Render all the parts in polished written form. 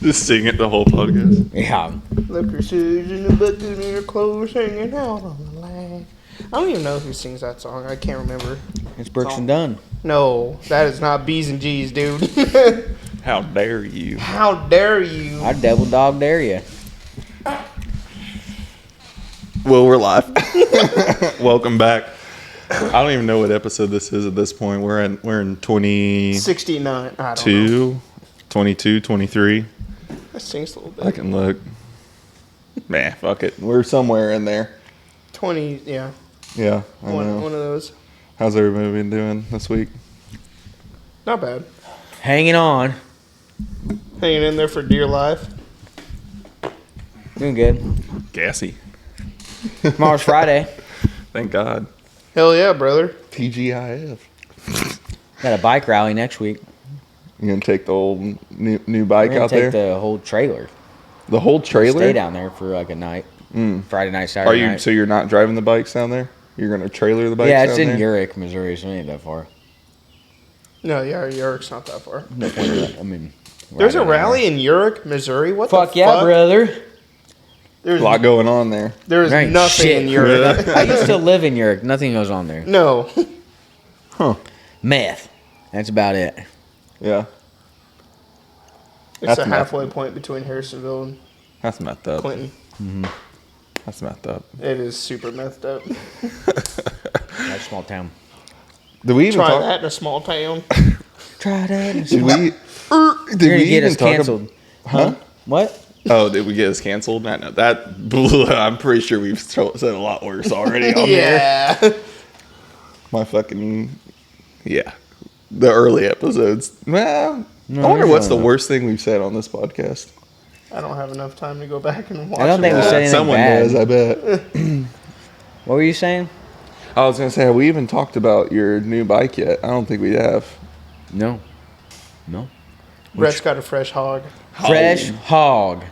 Just sing it the whole podcast. Yeah. Look, your shoes in the bucket and your clothes hanging out on the line. I don't even know who sings that song. I can't remember. It's Brooks and Dunn. No, that is not B's and G's, dude. How dare you? How dare you? I double dog dare you. Well, we're live. Welcome back. I don't even know what episode this is at this point. We're in 22, 69. I don't know. 22, 23. That sings a little bit. I can look. Man, fuck it. We're somewhere in there. 20, yeah. Yeah, I know. One of those. How's everybody been doing this week? Not bad. Hanging on. Hanging in there for dear life. Doing good. Gassy. Tomorrow's Friday. Thank God. Hell yeah, brother. TGIF. Got a bike rally next week. You gonna take the old new bike We're gonna out take there? the whole trailer. The whole trailer? Stay down there for like a night. Friday night, Saturday Are you? night. So you're not driving the bikes down there? You're gonna trailer the bikes? Yeah, it's down in there? Urick, Missouri, so it ain't that far. No, yeah, Urick's not that far. No point in that. I mean, There's a riding around. rally in Urick, Missouri? What Fuck the yeah, fuck? brother. There's A lot going on there. There's There ain't nothing shit. in Urick. I used to live in Urick. Nothing goes on there. No. Huh? Meth. That's about it. Yeah. It's That's a meth. halfway point between Harrisonville and That's methed up. Clinton. That's methed up. It is super methed up. That's a small town. Did we even Try talk? that in a small town. Try that. Did we? Did You're we gonna get even us talk? canceled. Huh? What? Oh, did we get us canceled? I know that blew. I'm pretty sure we've said a lot worse already on there. Yeah. My fucking yeah. The early episodes. Well, No, I wonder there's what's the not. worst thing we've said on this podcast. I don't have enough time to go back and watch I don't think we it. said anything Someone bad. does, I bet. What were you saying? I was gonna say, have we even talked about your new bike yet? I don't think we have. No. Brett's got a fresh hog. Fresh hog.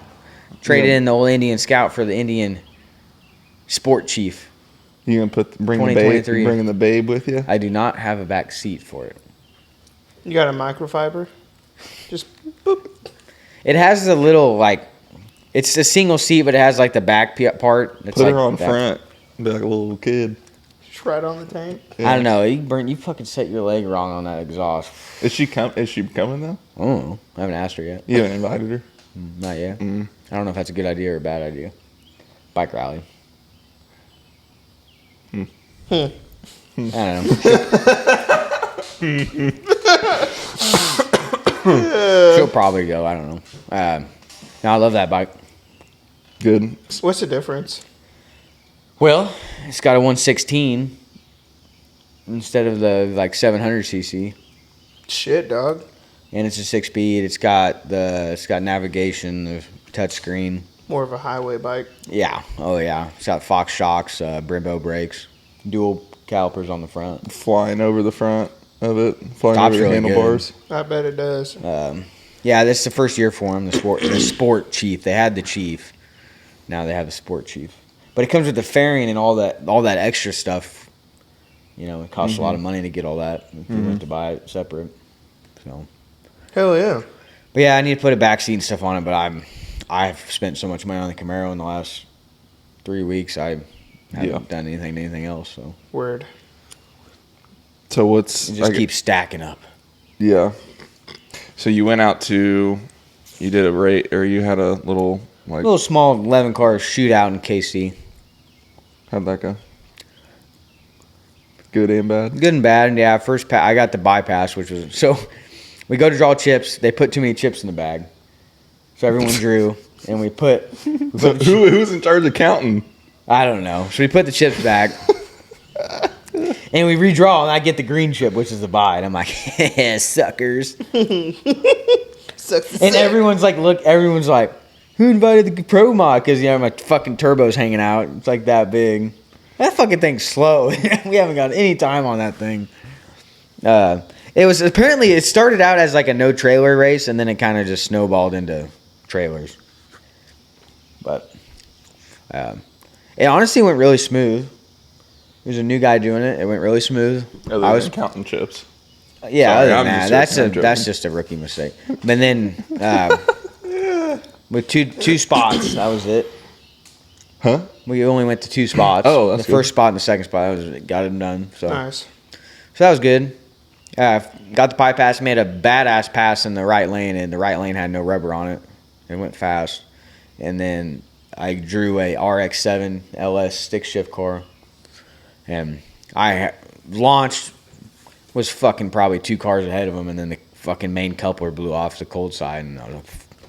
Traded Yeah. in the old Indian Scout for the Indian Sport Chief. You gonna bring the babe, 2023. bringing the babe with you? I do not have a back seat for it. You got a microfiber? Just boop. It has a little like, it's a single seat, but it has like the back part. It's Put like her on that. front. Be like a little kid. Just right on the tank. I don't know. You fucking set your leg wrong on that exhaust. Is she coming though? I don't know. I haven't asked her yet. You haven't invited her. Not yet. I don't know if that's a good idea or a bad idea. Bike rally. I don't know. She'll probably go. I don't know. No, I love that bike. Good. What's the difference? Well, it's got a 116 instead of the like 700cc, Shit, dog. and it's a 6-speed. It's got navigation, the touchscreen. More of a highway bike. Yeah. Oh yeah. It's got Fox shocks, Brembo brakes, dual calipers on the front. Flying over the front of it. Flying Top's over the really handlebars. I bet it does. Yeah, this is the first year for him. The sport chief. They had the chief. Now they have the sport chief. But it comes with the fairing and all that extra stuff. You know, it costs a lot of money to get all that. If you have to buy it separate. So, Hell yeah. but yeah, I need to put a back seat and stuff on it. But I've spent so much money on the Camaro in the last 3 weeks. I haven't done anything else. So Word. So what's it just keeps stacking up. Yeah. So you went out to, you did a rate, or you had a little A little small 11 car shootout in KC. How'd that go? Good and bad? Good and bad. And yeah, first I got the bypass, which was so. We go to draw chips. They put too many chips in the bag, so everyone drew, and we put. So who's in charge of counting? I don't know. So we put the chips back, and we redraw, and I get the green chip, which is the buy, and I'm like, suckers. Sucks. And everyone's like, who invited the pro mod? Because, you know, my fucking turbo's hanging out. It's like that big. That fucking thing's slow. We haven't got any time on that thing. It started out as like a no trailer race, and then it kind of just snowballed into trailers. But it honestly went really smooth. There's a new guy doing it. It went really smooth. Other than counting chips. Yeah, Sorry, other than I'm that, just joking, I'm that's joking. just a rookie mistake. But then with two spots, that was it. Huh? We only went to 2 spots. Oh, that's the first good. spot and the second spot. Got it done. So Nice. that was good. Got the pie pass. Made a badass pass in the right lane, and the right lane had no rubber on it. It went fast. And then I drew a RX-7 LS stick shift car, and I launched. Was fucking probably 2 cars ahead of him, and then the fucking main coupler blew off the cold side, and I was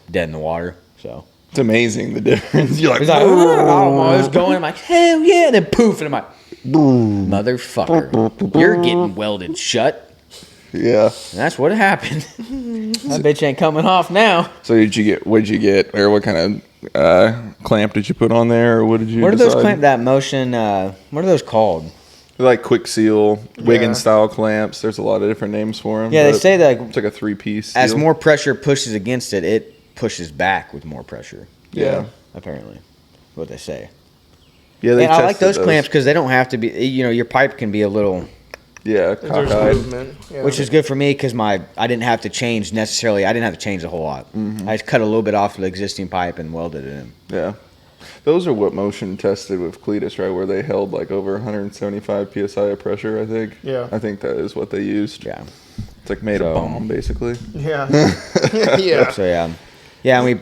dead in the water. So It's amazing the difference. You're like, he's like, oh, I was going. I'm like, hell yeah! And then poof, and I'm like, motherfucker, you're getting welded shut. yeah. And that's what happened. That bitch ain't coming off now. So what'd you get, or what kind of clamp did you put on there, or what did you What are decide? those clamp? That motion. What are those called? They're like quick seal, Wiggins Yeah. style clamps. There's a lot of different names for them. Yeah, they say that it's like a 3-piece. as seal. more pressure pushes against it, it pushes back with more pressure. Yeah. Apparently, what they say. Yeah, they And I like tested those clamps because they don't have to be. Your pipe can be a little, Yeah, There's cockeyed. movement. Yeah. which is good for me because I didn't have to change necessarily. I didn't have to change a whole lot. I just cut a little bit off the existing pipe and welded it in. Yeah. Those are what motion tested with Cletus, right? Where they held like over 175 psi of pressure, I think. Yeah. I think that is what they used. Yeah. It's like made So- a bomb, basically. Yeah. Yeah. So yeah, and we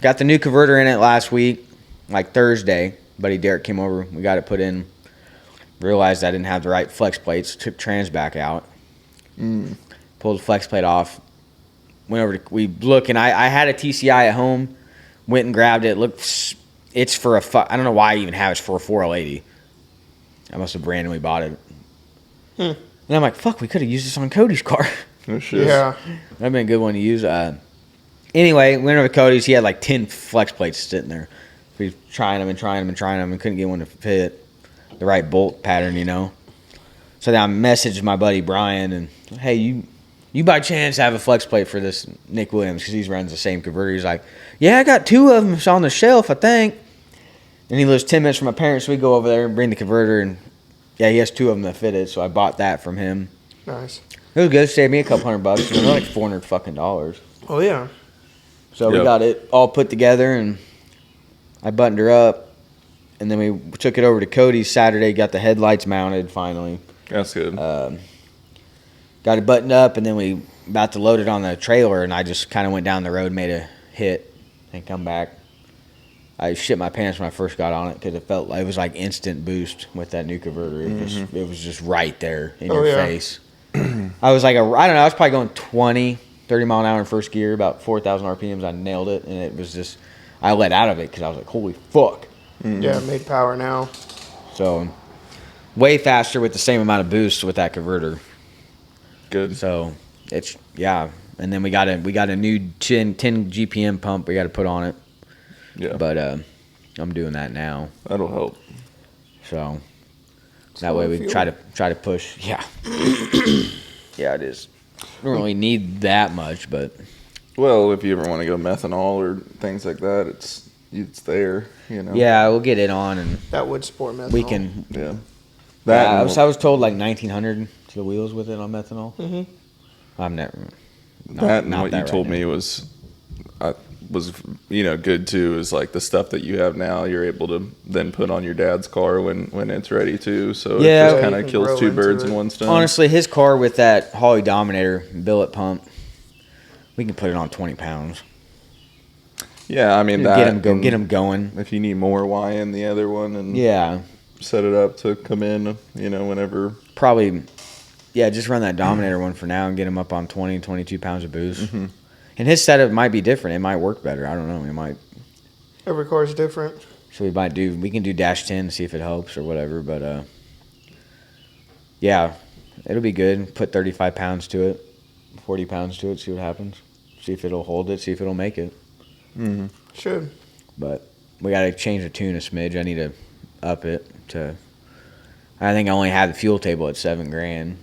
got the new converter in it last week, like Thursday. Buddy Derek came over. We got it put in. Realized I didn't have the right flex plates. Took trans back out. Pulled the flex plate off. Went over to we look, and I had a TCI at home. Went and grabbed it. Looked, it's for I don't know why I even have it. It's for a 4L80. I must have randomly bought it. And I'm like, fuck, we could have used this on Cody's car. Oh, shit. Yeah. That'd been a good one to use. Anyway, went over to Cody's. He had like 10 flex plates sitting there. We trying them and couldn't get one to fit the right bolt pattern, So then I messaged my buddy Brian and, hey, you by chance have a flex plate for this Nick Williams because he runs the same converter. He's like, yeah, I got 2 of them. It's on the shelf, I think. And he lives 10 minutes from my parents, so we go over there and bring the converter. And yeah, he has 2 of them that fit it, so I bought that from him. Nice. It was good. Saved me a couple $100. They're like $400 fucking dollars. Oh yeah. So we Yep. got it all put together, and I buttoned her up, and then we took it over to Cody's Saturday, got the headlights mounted finally. That's good. Got it buttoned up, and then we about to load it on the trailer, and I just kind of went down the road, made a hit, and come back. I shit my pants when I first got on it because it felt like it was like instant boost with that new converter. It was just right there in your yeah. face. I was like, I don't know, I was probably going 20, 30 mile an hour in first gear, about 4,000 RPMs. I nailed it, and it was just, I let out of it because I was like, holy fuck. Yeah. Made power now. So, way faster with the same amount of boost with that converter. Good. So, it's, yeah. And then we got a new 10 GPM pump we got to put on it. Yeah. But I'm doing that now. That'll help. So that way we fuel. try to push. Yeah. Yeah, it is. Don't really need that much, but Well, if you ever want to go methanol or things like that, it's there, yeah, we'll get it on, and That would sport methanol. we can. Yeah. I and- was told like 1,900 to the wheels with it on methanol. I'm never. that and not what that you right told now. me was good too, is like the stuff that you have now you're able to then put on your dad's car when it's ready to, so Yeah. it just Yeah, kind you of can kills grow 2 into birds it. in one stone. Honestly, his car with that Holly Dominator billet pump, we can put it on 20 pounds. Yeah, I mean that Get him going. if you need more, Y in the other one and Yeah, set it up to come in, whenever. probably. Yeah, just run that Dominator one for now and get him up on 20, 22 pounds of boost. And his setup might be different. It might work better. I don't know. It might. Every car is different. So we can do dash 10, see if it helps or whatever. But yeah, it'll be good. Put 35 pounds to it, 40 pounds to it. See what happens. See if it'll hold it. See if it'll make it. Should. But we got to change the tune a smidge. I need to up it to. I think I only had the fuel table at $7,000,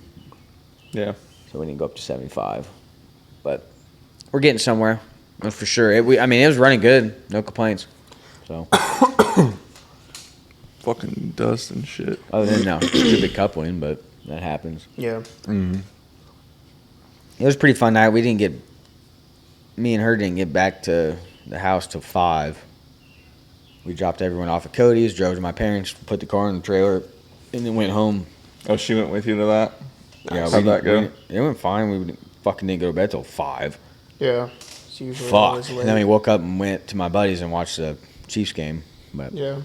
Yeah. so we need to go up to 75. But we're getting somewhere. That's for sure. It was running good. No complaints. So Fucking dust and shit. other than no stupid coupling, but that happens. Yeah. It was a pretty fun night. Me and her didn't get back to the house till 5. We dropped everyone off at Cody's, drove to my parents, put the car in the trailer, and then went home. Oh, she went with you to that? Yeah, How'd that go? It went fine. We fucking didn't go to bed till 5. Yeah. It's usually Fuck. always late. And then we woke up and went to my buddies and watched the Chiefs game. But Yeah.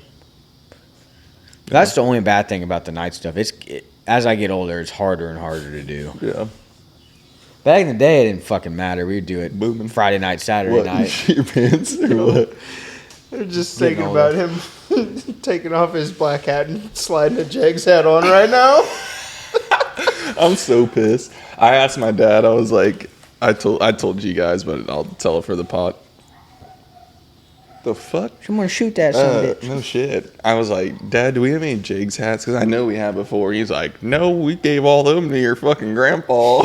that's the only bad thing about the night stuff. As I get older, it's harder and harder to do. Yeah. Back in the day, it didn't fucking matter. We would do it Booming. Friday night, Saturday What? night. Shit your pants or what? They're just Getting thinking older. about him taking off his black hat and sliding a Jags hat on right now. I'm so pissed. I asked my dad. I was like, I told you guys, but I'll tell it for the pot. The fuck? Someone shoot that son of a bitch. No shit. I was like, Dad, do we have any Jags hats? Because I know we had before. He's like, no, we gave all them to your fucking grandpa.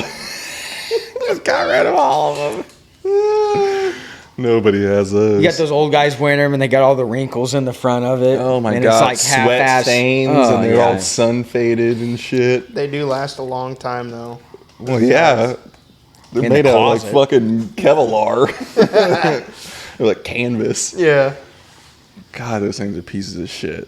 Just got rid of all of them. Nobody has those. You got those old guys wearing them, and they got all the wrinkles in the front of it. Oh my and god, it's like sweat half-assed. stains Oh, and they're yeah. all sun faded and shit. They do last a long time, though. Well, yeah. They're In made the out of like closet. fucking Kevlar. They're like canvas. Yeah. God, those things are pieces of shit.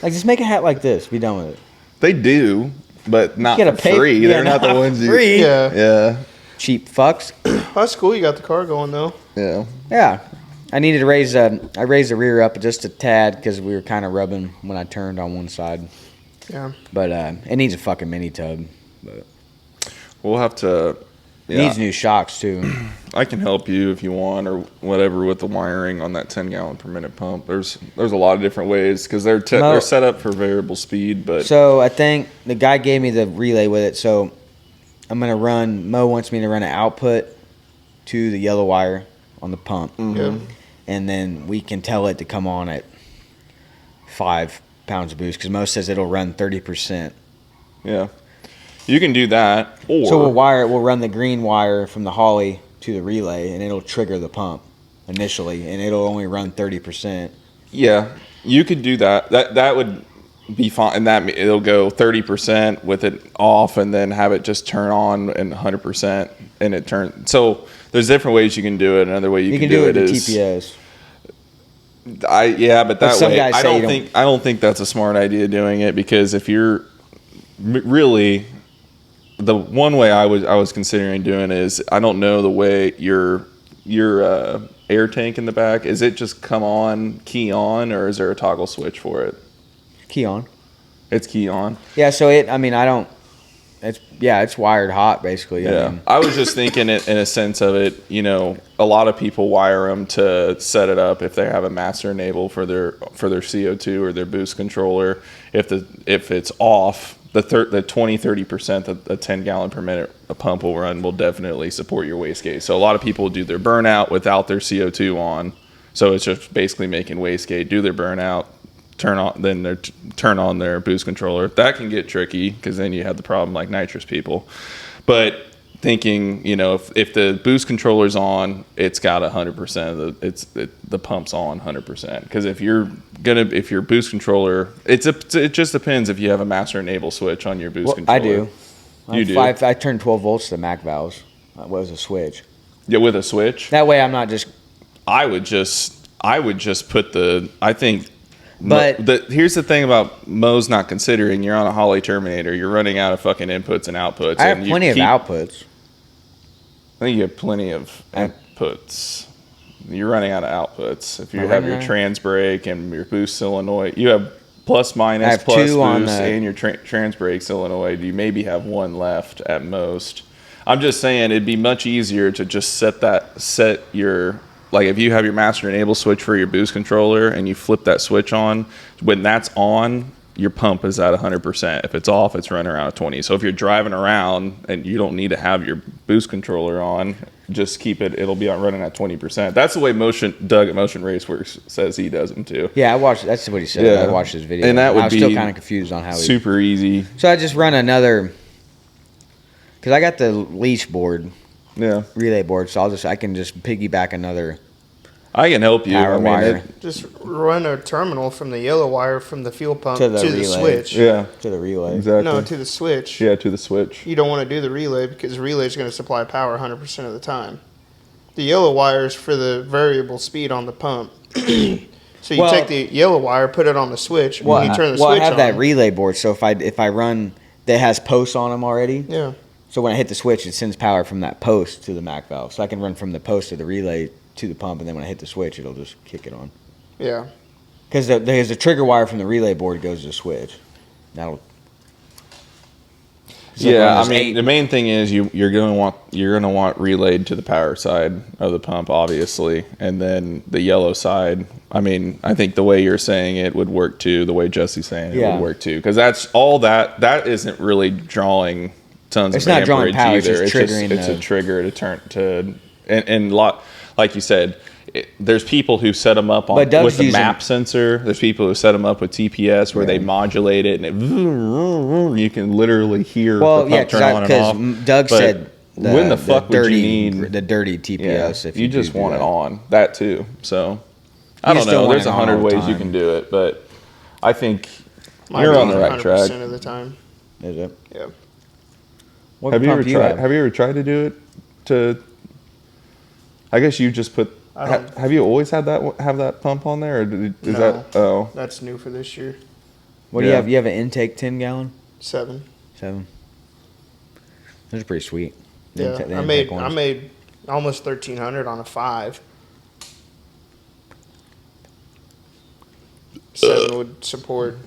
Like, just make a hat like this. Be done with it. They do, but not Get a for paper- free. yeah, They're not the not ones you. free. Yeah. Yeah, Cheap fucks. That's cool. You got the car going, though. yeah. Yeah. I needed to raise I raised the rear up just a tad because we were kind of rubbing when I turned on one side. Yeah. But it needs a fucking mini tub. But We'll have to. it Yeah, needs new shocks, too. I can help you if you want or whatever with the wiring on that 10-gallon per minute pump. There's a lot of different ways because they're No. they're set up for variable speed, but So I think the guy gave me the relay with it. So I'm going to run, Mo wants me to run an output to the yellow wire on the pump. Yeah. And then we can tell it to come on at 5 pounds of boost because Mo says it'll run 30%. yeah, you can do that. Or So we'll run the green wire from the Holly to the relay and it'll trigger the pump initially and it'll only run 30%. yeah, you could do that. That would be fine, and that it'll go 30% with it off, and then have it just turn on and 100%, and it turn. So there's different ways you can do it. Another way you can do it with is TPOs. but that some way guys I say you don't think that's a smart idea doing it, because if you're really, the one way I was considering doing is, I don't know the way your air tank in the back, is it just come on, key on, or is there a toggle switch for it? Key on. It's key on. Yeah, so it's wired hot basically. I Yeah, mean, I was just thinking it in a sense of it. A lot of people wire them to set it up if they have a master enable for their CO2 or their boost controller. If it's off, the 20-30% that a 10-gallon per minute a pump will run will definitely support your wastegate. So a lot of people do their burnout without their CO2 on. So it's just basically making wastegate, do their burnout, turn on their boost controller. That can get tricky because then you have the problem like nitrous people. But thinking, if the boost controller's on, it's got 100% the pump's on 100%. Because if your boost controller, it just depends if you have a master enable switch on your boost controller. I do. You do? I turned 12 volts to the Mac valves. That was a switch. Yeah, with a switch. That way I'm not just. I would just put I think. But here's the thing about Mo's not considering. You're on a Holly Terminator. You're running out of fucking inputs and outputs. I have and plenty of outputs. I think you have plenty of inputs. You're running out of outputs. If you Am I have running your out? trans brake and your boost solenoid, you have plus I minus have plus two on boost the- and your trans brake solenoid. You maybe have one left at most. I'm just saying it'd be much easier to just set your. Like if you have your master enable switch for your boost controller and you flip that switch on, when that's on, your pump is at 100%. If it's off, it's running around 20. So if you're driving around and you don't need to have your boost controller on, just keep it. It'll be running at 20%. That's the way Doug at Motion Raceworks says he does them too. Yeah, I watched. That's what he said. Yeah. I watched his video. And that would I was still be kind of confused on how he. Super easy. So I just run another. Because I got the leash board, Yeah. relay board, so I can just piggyback another I can help you. Power wire. Just run a terminal from the yellow wire from the fuel pump To to the the, relay. switch. Yeah, To the relay. exactly. No, to the switch. Yeah, to the switch. You don't want to do the relay because the relay is going to supply power 100% of the time. The yellow wire is for the variable speed on the pump. So you take the yellow wire, put it on the switch, and you turn the switch on. I have that relay board, so if I run that has posts on them already. Yeah. So when I hit the switch, it sends power from that post to the Mac valve. So I can run from the post to the relay to the pump, and then when I hit the switch, it'll just kick it on. Yeah. Because there's a trigger wire from the relay board goes to the switch. That'll. Yeah, I mean, the main thing is you're gonna want relayed to the power side of the pump, obviously, and then the yellow side. I mean, I think the way you're saying it would work too. The way Jesse's saying it would work too, because that's all that isn't really drawing tons It's of not amperage drawing power, either. it's just triggering it's a trigger to turn to and like you said. There's people who set them up with the map sensor. There's people who set them up with TPS where they modulate it, and you can literally hear the pump turn on and off. Doug said, when the fuck would you need the dirty TPS? If you just want it on that too. So I don't know. There's 100 ways you can do it, but I think you're on the right track. 100% of the time. Is it? Yeah. Have you ever tried to do it? I guess you just put. Have you always had that pump on there, or is that? Oh, that's new for this year. What do you have? You have an intake 10 gallon? 7. Those are pretty sweet. Yeah, I made almost 1,300 on a 5. 7 would support.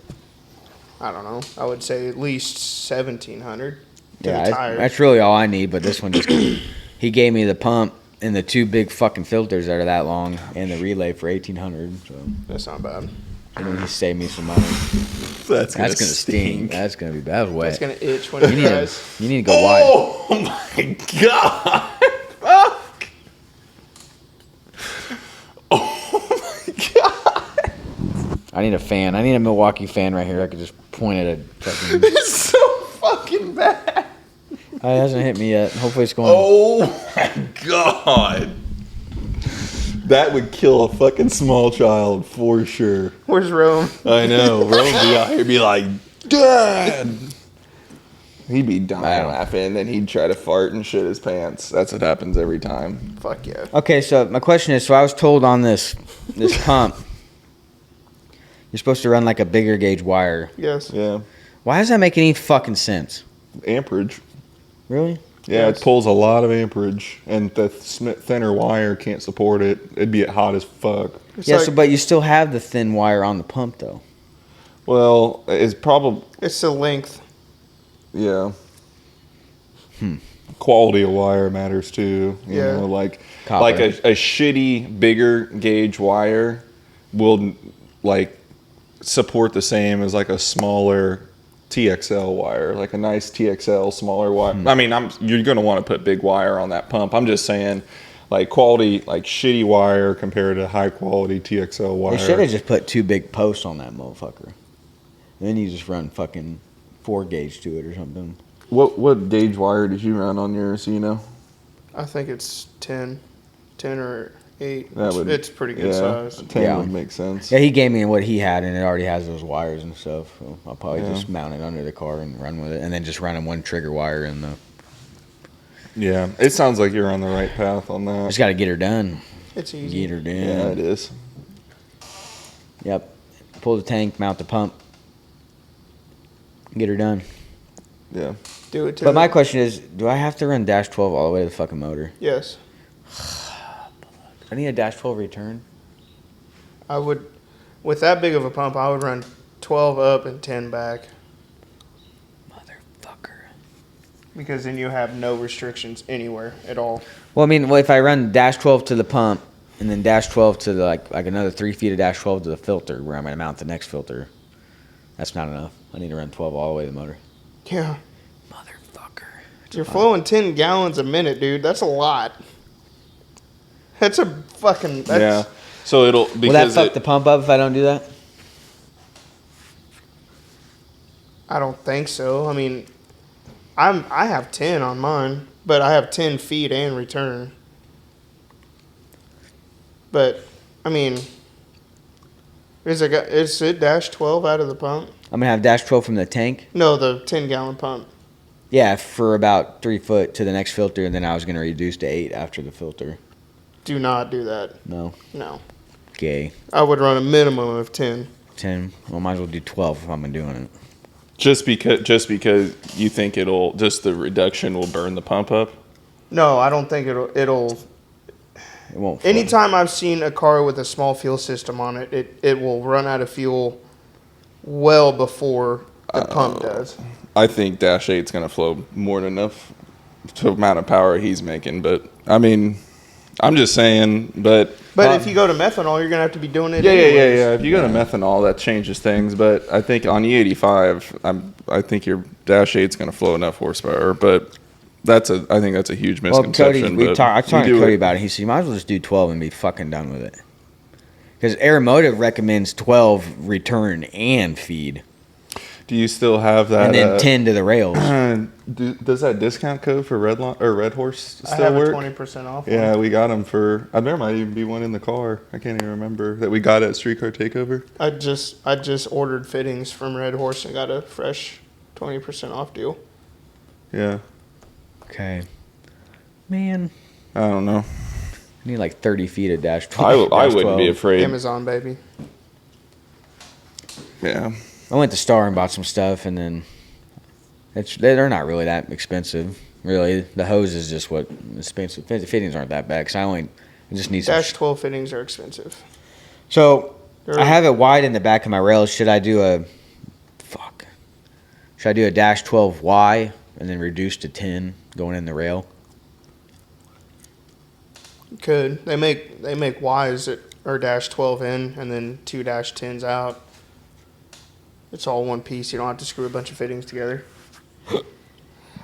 I don't know. I would say at least 1,700. Yeah, that's really all I need. But this one just he gave me the pump and the 2 big fucking filters that are that long and the relay for 1,800. So that's not bad. And then he saved me some money. That's gonna sting. That's gonna be bad. Wet. That's gonna itch when it dries. You need to go wide. Oh my god! Fuck! Oh my god! I need a fan. I need a Milwaukee fan right here. I could just point it at fucking. It's so fucking bad. It hasn't hit me yet. Hopefully it's going. Oh my god! That would kill a fucking small child for sure. Where's Rome? I know. Rome be out here be like, Dad! He'd be dying laughing, then he'd try to fart and shit his pants. That's what happens every time. Fuck yeah. Okay, so my question is, so I was told on this pump, you're supposed to run like a bigger gauge wire. Yes. Yeah. Why does that make any fucking sense? Amperage. Really? Yeah, it pulls a lot of amperage, and the thinner wire can't support it. It'd be hot as fuck. But you still have the thin wire on the pump, though. Well, it's probably... It's the length. Yeah. Quality of wire matters, too. You know, like a shitty, bigger gauge wire will, like, support the same as, like, a smaller... TXL wire, like a nice TXL smaller wire. I mean, you're going to want to put big wire on that pump. I'm just saying, like quality, like shitty wire compared to high quality TXL wire. They should have just put 2 big posts on that motherfucker. And then you just run fucking 4 gauge to it or something. What gauge wire did you run on yours? You know, I think it's 10 or 8. It's pretty good size. 10 would make sense. Yeah, he gave me what he had, and it already has those wires and stuff. So I'll probably just mount it under the car and run with it, and then just run in 1 trigger wire in the. Yeah, it sounds like you're on the right path on that. Just got to get her done. It's easy. Get her done. Yeah, it is. Yep. Pull the tank, mount the pump, get her done. Yeah. Do it. But my question is, do I have to run dash 12 all the way to the fucking motor? Yes. I need a dash 12 return. I would, with that big of a pump, I would run 12 up and 10 back. Motherfucker. Because then you have no restrictions anywhere at all. Well, I mean, if I run dash 12 to the pump and then dash 12 to the, like another 3 feet of dash 12 to the filter where I'm going to mount the next filter, that's not enough. I need to run 12 all the way to the motor. Yeah. Motherfucker. You're flowing 10 gallons a minute, dude. That's a lot. That's a fucking... Yeah. So it'll... Will that fuck the pump up if I don't do that? I don't think so. I mean, I have 10 on mine, but I have 10 feed and return. But I mean, is it dash 12 out of the pump? I'm gonna have dash 12 from the tank. No, the 10-gallon pump. Yeah, for about 3 foot to the next filter, and then I was gonna reduce to 8 after the filter. Do not do that. No. No. Gay. I would run a minimum of 10. 10. Well, might as well do 12 if I'm doing it. Just because you think the reduction will burn the pump up? No, I don't think it'll. It won't. Anytime I've seen a car with a small fuel system on it, it will run out of fuel well before the pump does. I think Dash 8's going to flow more than enough to the amount of power he's making. But, I mean, I'm just saying. But if you go to methanol, you're going to have to be doing it Yeah. anyways. If you go to methanol, that changes things. But I think on E85, I think your Dash 8's going to flow enough horsepower. But I think that's a huge misconception. Well, Cody, I talked to Cody about it. He said, you might as well just do 12 and be fucking done with it. Because Aeromotive recommends 12 return and feed. Do you still have that? And then 10 to the rails. Does that discount code for Red Horse still I have work? a 20% off. Yeah, we got them for. There might even be one in the car. I can't even remember that we got at Streetcar Takeover. I just ordered fittings from Red Horse and got a fresh 20% off deal. Yeah. Okay. Man. I don't know. I need like 30 feet of dash 12. I wouldn't be afraid. Amazon, baby. Yeah. I went to Star and bought some stuff, and then they're not really that expensive. Really, the hose is just what expensive. The fittings aren't that bad. Cause I just need some. Dash 12 fittings are expensive. So I have it wide in the back of my rails. Should I do a dash 12Y and then reduce to 10 going in the rail? Could they make Ys that are dash 12 in and then 2 dash 10s out? It's all one piece. You don't have to screw a bunch of fittings together.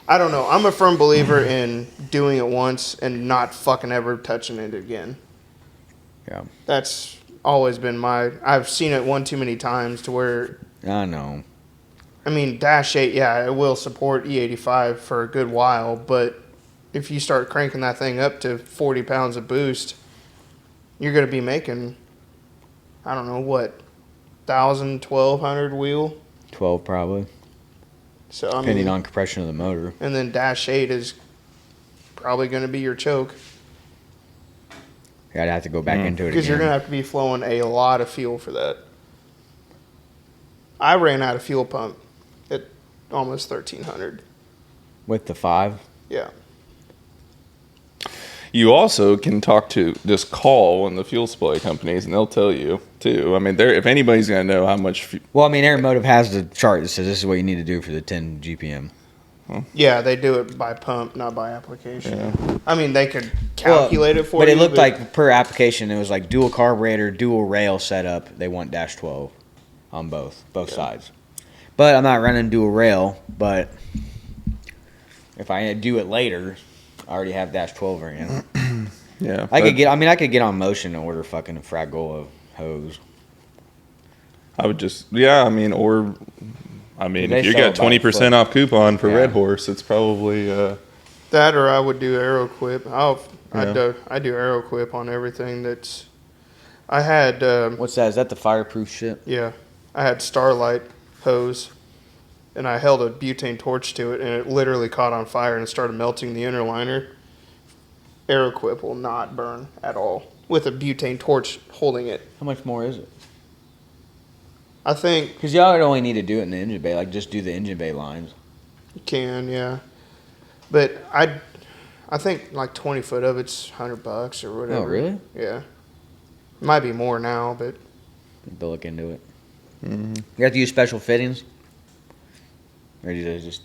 I don't know. I'm a firm believer in doing it once and not fucking ever touching it again. Yeah. That's always been I've seen it one too many times to where. I know. I mean, dash 8, yeah, it will support E85 for a good while, but if you start cranking that thing up to 40 pounds of boost, you're going to be making, I don't know, what, 1,000, 1,200 wheel? 12 probably. So depending on compression of the motor. And then dash 8 is probably going to be your choke. I'd have to go back into it again. Because you're going to have to be flowing a lot of fuel for that. I ran out of fuel pump at almost 1,300. With the 5? Yeah. You also can just call one of the fuel supply companies, and they'll tell you too. I mean, if anybody's gonna know how much. Well, I mean, Aeromotive has the chart that says this is what you need to do for the 10 GPM. Yeah, they do it by pump, not by application. Yeah. I mean, they could calculate it for you. But it looked like per application, it was like dual carburetor, dual rail setup. They want dash 12 on both sides. But I'm not running dual rail. But if I do it later, I already have dash 12 ran. Yeah, I could get on Motion and order fucking a Fragola hose. I would just if you're got 20% off coupon for Red Horse, it's probably that, or I would do AeroQuip. I do AeroQuip on everything. I had what's that? Is that the fireproof shit? Yeah, I had Starlight hose, and I held a butane torch to it, and it literally caught on fire and started melting the inner liner. AeroQuip will not burn at all with a butane torch holding it. How much more is it? I think because y'all would only need to do it in the engine bay, like just do the engine bay lines. You can, yeah, but I think like 20 foot of it's $100 or whatever. Oh, really? Yeah, it might be more now, but they'll look into it. Mm-hmm. You have to use special fittings, or do you just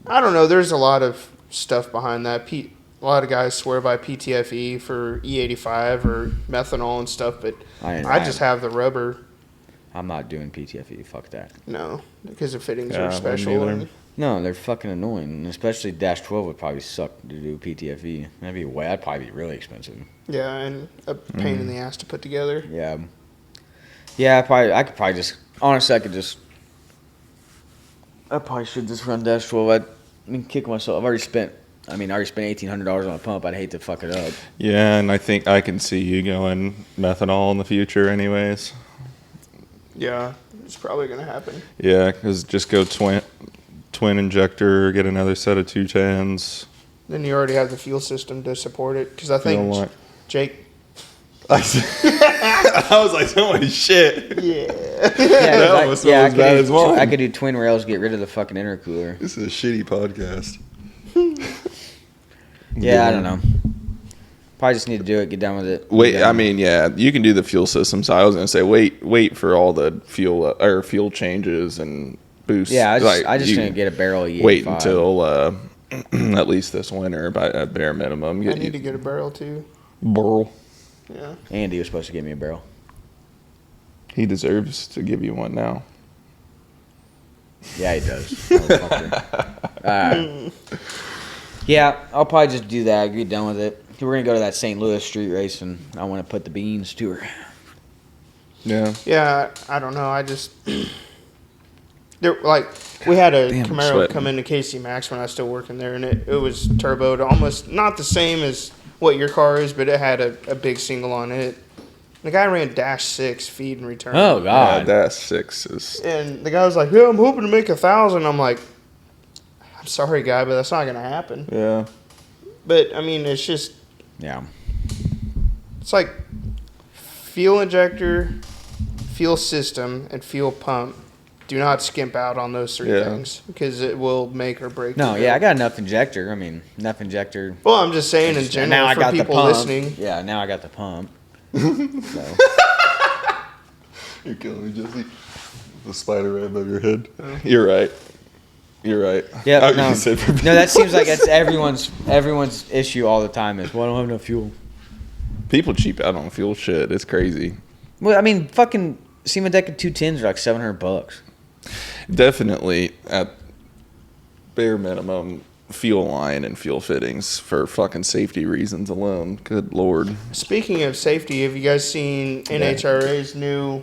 I don't know. There's a lot of stuff behind that. A lot of guys swear by PTFE for E85 or methanol and stuff, but I just have the rubber. I'm not doing PTFE. Fuck that. No, because the fittings are special. No, they're fucking annoying, and especially dash 12 would probably suck to do PTFE. That'd probably be really expensive. Yeah, and a pain in the ass to put together. Yeah. Yeah, I could probably just honestly I probably should just run dash 12. I mean, kick myself. I've already spent I mean, I already spent $1,800 on a pump. I'd hate to fuck it up. Yeah, and I think I can see you going methanol in the future anyways. Yeah, it's probably going to happen. Yeah, because just go twin injector, get another set of 210s. Then you already have the fuel system to support it. Because I think Jake... I was like, holy shit. Yeah. That almost as bad as mine. I could do twin rails, get rid of the fucking intercooler. This is a shitty podcast. Yeah, I don't know. Probably just need to do it, get done with it. Wait, I mean, yeah, you can do the fuel system. So I was gonna say, wait for all the fuel changes and boosts. Yeah, I just gonna get a barrel of E85. Wait until at least this winter, by at bare minimum. I need to get a barrel too. Barrel. Yeah. Andy was supposed to give me a barrel. He deserves to give you one now. Yeah, he does. Yeah, I'll probably just do that. Get done with it. We're going to go to that St. Louis street race, and I want to put the beans to her. Yeah. Yeah, I don't know. I just... we had a Camaro come into KC Max when I was still working there, and it was turboed almost not the same as what your car is, but it had a big single on it. The guy ran -6 feed and return. Oh, God. Yeah, -6 is... And the guy was like, yeah, I'm hoping to make 1,000. I'm like, I'm sorry, guy, but that's not going to happen. Yeah. But, I mean, it's just... Yeah. It's like fuel injector, fuel system, and fuel pump. Do not skimp out on those three things because it will make or break. No, yeah, I got enough injector. I mean, enough injector. Well, I'm just saying in general now I for got people the pump. listening. Yeah, now I got the pump. So. You're killing me, Jesse. The spider right above your head. You're right. Yeah, no, that seems like it's everyone's issue all the time is, well, I don't have enough fuel. People cheap out on fuel shit. It's crazy. Well, I mean, fucking Seaman Deck of 210s are like $700. Definitely at bare minimum fuel line and fuel fittings for fucking safety reasons alone. Good Lord. Speaking of safety, have you guys seen NHRA's new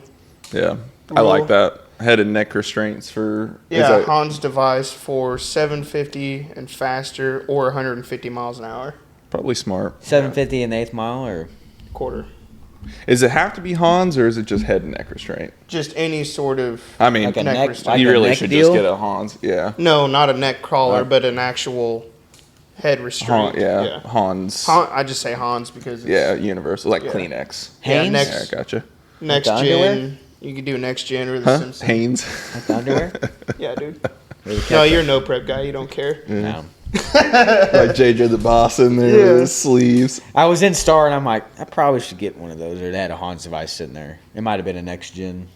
Yeah. rule? I like that. Head and neck restraints for... Yeah, Hans device for 750 and faster or 150 miles an hour. Probably smart. 750 in the 8th mile or? Quarter. Does it have to be Hans or is it just head and neck restraint? Just any sort of I mean, like a neck neck restraint. you like a really neck should deal? just get a Hans. Yeah. No, not a neck crawler, but an actual head restraint. Hans. I just say Hans because it's universal, like Kleenex. Yeah, Hanes? next, Yeah, gotcha. next Like the gen. underwear? You could do next gen or the Simpsons. Hanes. Like the underwear? Yeah, dude. No, you're a no prep guy. You don't care. No. Like JJ the Boss in there with his sleeves. I was in Star and I'm like, I probably should get one of those. Or they had a Hans device sitting there. It might have been a next gen.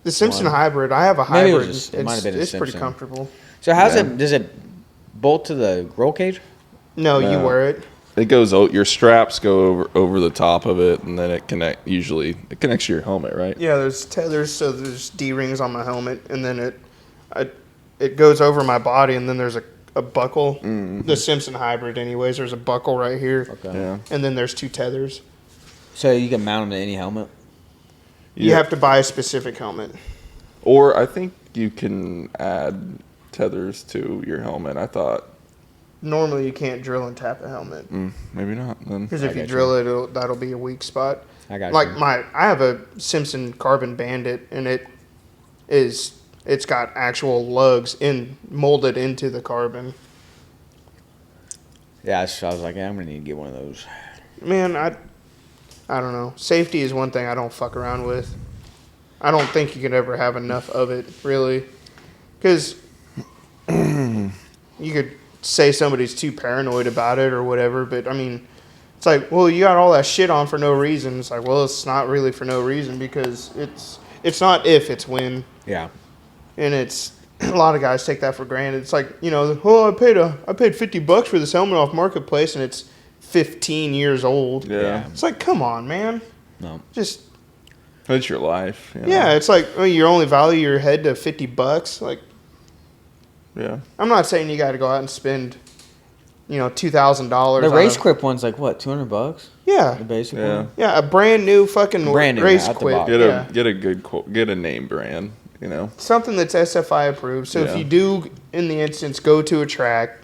The Simpson hybrid. I have a Maybe hybrid. it might have been a It's pretty Simpson. comfortable. So does it bolt to the roll cage? No, you wear it. It goes. Your straps go over the top of it, and then it connects to your helmet, right? Yeah, there's tethers, so there's D-rings on my helmet, and then it goes over my body, and then there's a buckle. Mm-hmm. The Simpson hybrid, anyways, there's a buckle right here. Okay. Yeah. And then there's 2 tethers. So you can mount them to any helmet? You have to buy a specific helmet. Or I think you can add tethers to your helmet. I thought. Normally, you can't drill and tap a helmet. Maybe not then. Because if you drill it, that'll be a weak spot. I got like you. I have a Simpson Carbon Bandit, and it's got actual lugs molded into the carbon. Yeah, so I was like, I'm gonna need to get one of those. Man, I don't know. Safety is one thing I don't fuck around with. I don't think you can ever have enough of it, really. Because you could say somebody's too paranoid about it or whatever, but I mean, it's like, well, you got all that shit on for no reason. It's like, well, it's not really for no reason because it's not if, it's when. Yeah. And it's a lot of guys take that for granted. It's like, I paid $50 for this helmet off Marketplace and it's 15 years old. Yeah. It's like, come on, man. No. Just It's your life. yeah, it's like you only value your head to $50. Like, Yeah. I'm not saying you got to go out and spend, $2,000. The race quip one's like what, $200? Yeah. The basic Yeah. one. Yeah, a brand new fucking Brand new, race out the quip. box. Get a good get a name brand. Something that's SFI approved. So if Yeah. you do, in the instance, go to a track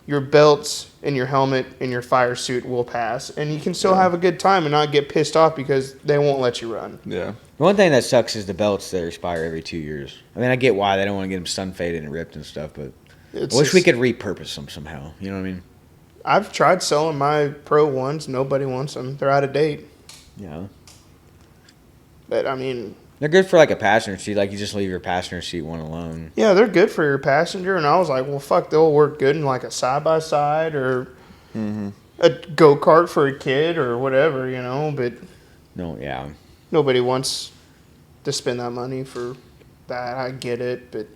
Your belts and your helmet and your fire suit will pass, and you can still have a good time and not get pissed off because they won't let you run. Yeah. The one thing that sucks is the belts that expire every 2 years. I mean, I get why they don't want to get them sun faded and ripped and stuff, but I wish we could repurpose them somehow. You know what I mean? I've tried selling my Pro ones. Nobody wants them. They're out of date. Yeah. But, I mean... They're good for like a passenger seat. Like you just leave your passenger seat one alone. Yeah, they're good for your passenger. And I was like, well, fuck, they'll work good in like a side-by-side or a go-kart for a kid or whatever, you know. But nobody wants to spend that money for that. I get it, but...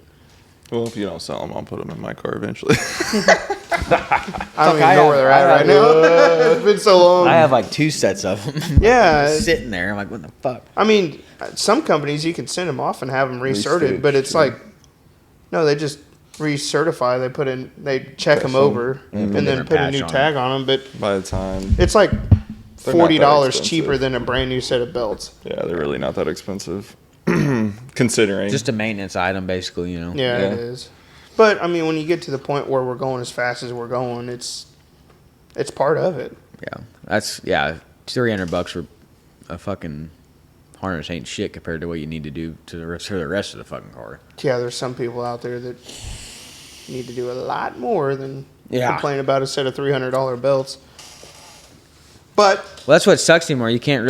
Well, if you don't sell them, I'll put them in my car eventually. I don't even know where they're at right now. It's been so long. I have like 2 sets of them. Yeah. Sitting there. I'm like, what the fuck? I mean, some companies you can send them off and have them recerted, but it's like, no, they just recertify. They check them over and then put a new tag on them. But by the time it's like $40 cheaper than a brand new set of belts. Yeah, they're really not that expensive, considering just a maintenance item, basically. You know. Yeah, it is. But I mean, when you get to the point where we're going as fast as we're going, it's part of it. Yeah, that's $300 for a fucking harness ain't shit compared to what you need to do to the rest of the fucking car. Yeah, there's some people out there that need to do a lot more than complain about a set of $300 belts. But that's what sucks anymore. It's kind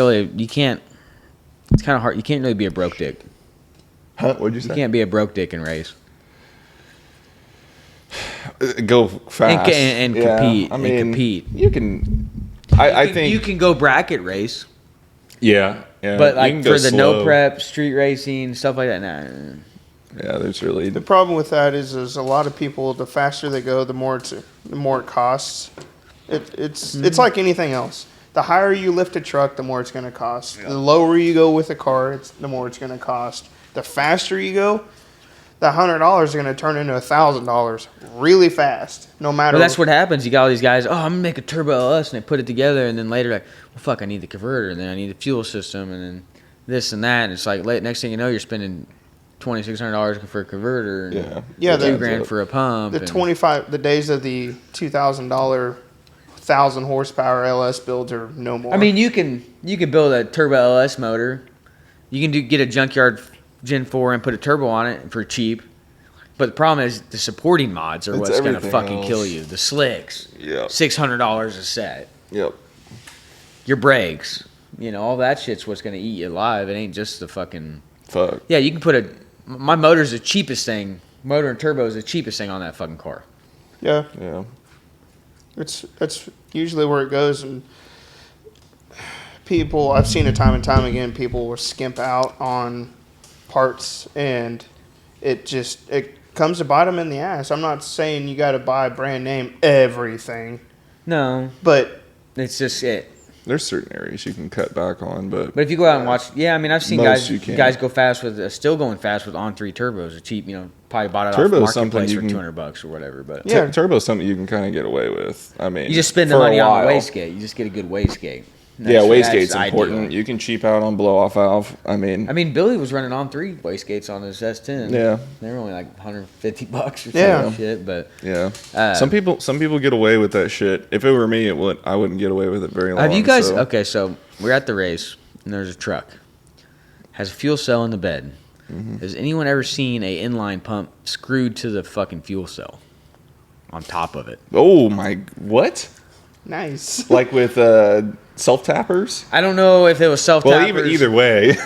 of hard. You can't really be a broke dick. Huh? What'd you say? You can't be a broke dick and race. Go fast and compete. I mean, compete. You can. I think you can go bracket race. Yeah. But like for the no prep, street racing, stuff like that, nah. Yeah, there's really the problem with that is a lot of people. The faster they go, the more it costs. It's like anything else. The higher you lift a truck, the more it's going to cost. Yeah. The lower you go with a car, the more it's going to cost. The faster you go, the $100 is going to turn into $1,000 really fast. No matter. Well, that's what happens. You got all these guys. Oh, I'm gonna make a turbo LS, and they put it together, and then later like, well, fuck, I need the converter, and then I need the fuel system, and then this and that. And it's like next thing you know, you're spending $2,600 for a converter, and $2,000 for a pump. The days of the $2,000 1,000 horsepower LS builds are no more. I mean, you can build a turbo LS motor. You can get a junkyard Gen 4 and put a turbo on it for cheap. But the problem is the supporting mods are what's going to fucking kill you. The slicks, $600 a set. Yep. Your brakes, all that shit's what's going to eat you alive. It ain't just the fucking. Fuck. Yeah, you can put my motor's the cheapest thing. Motor and turbo is the cheapest thing on that fucking car. Yeah. Yeah. That's usually where it goes, and people, I've seen it time and time again, people will skimp out on parts, and it comes to bite them in the ass. I'm not saying you got to buy brand name everything. No. But it's just it. There's certain areas you can cut back on, but if you go out and watch, I mean, I've seen guys go fast with still going fast with on 3 turbos. A cheap, probably bought it off marketplace for $200 or whatever. But turbo's something you can kind of get away with. I mean, you just spend the money on the wastegate. You just get a good wastegate. Wastegate's important. You can cheap out on blow off valve. I mean, Billy was running on 3 wastegates on his S10. Yeah, they were only like $150 or something shit. But some people get away with that shit. If it were me, I wouldn't get away with it very long. Have you guys? So. Okay, so we're at the race and there's a truck, has a fuel cell in the bed. Mm-hmm. Has anyone ever seen a inline pump screwed to the fucking fuel cell on top of it? Oh my! What? Nice. Like with self-tappers? I don't know if it was self-tappers. Well, either way.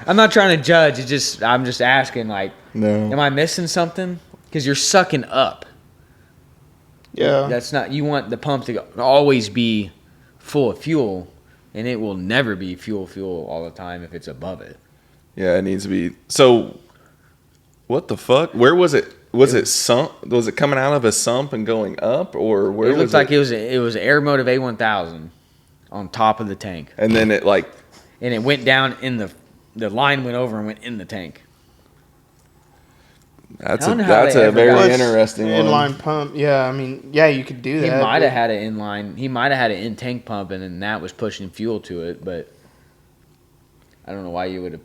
I'm not trying to judge. I'm just asking, like, no. Am I missing something? Because you're sucking up. Yeah. That's not, you want the pump to always be full of fuel, and it will never be fuel all the time if it's above it. Yeah, it needs to be. So, what the fuck? Where was it? Was it sump? Was it coming out of a sump and going up, or where? It looked like it was Air Motive A1000 on top of the tank, and then it went down in the line went over and went in the tank. That's a very interesting inline pump. Yeah, I mean, you could do that. He might have had an inline. He might have had an in tank pump, and then that was pushing fuel to it. But I don't know why you would have.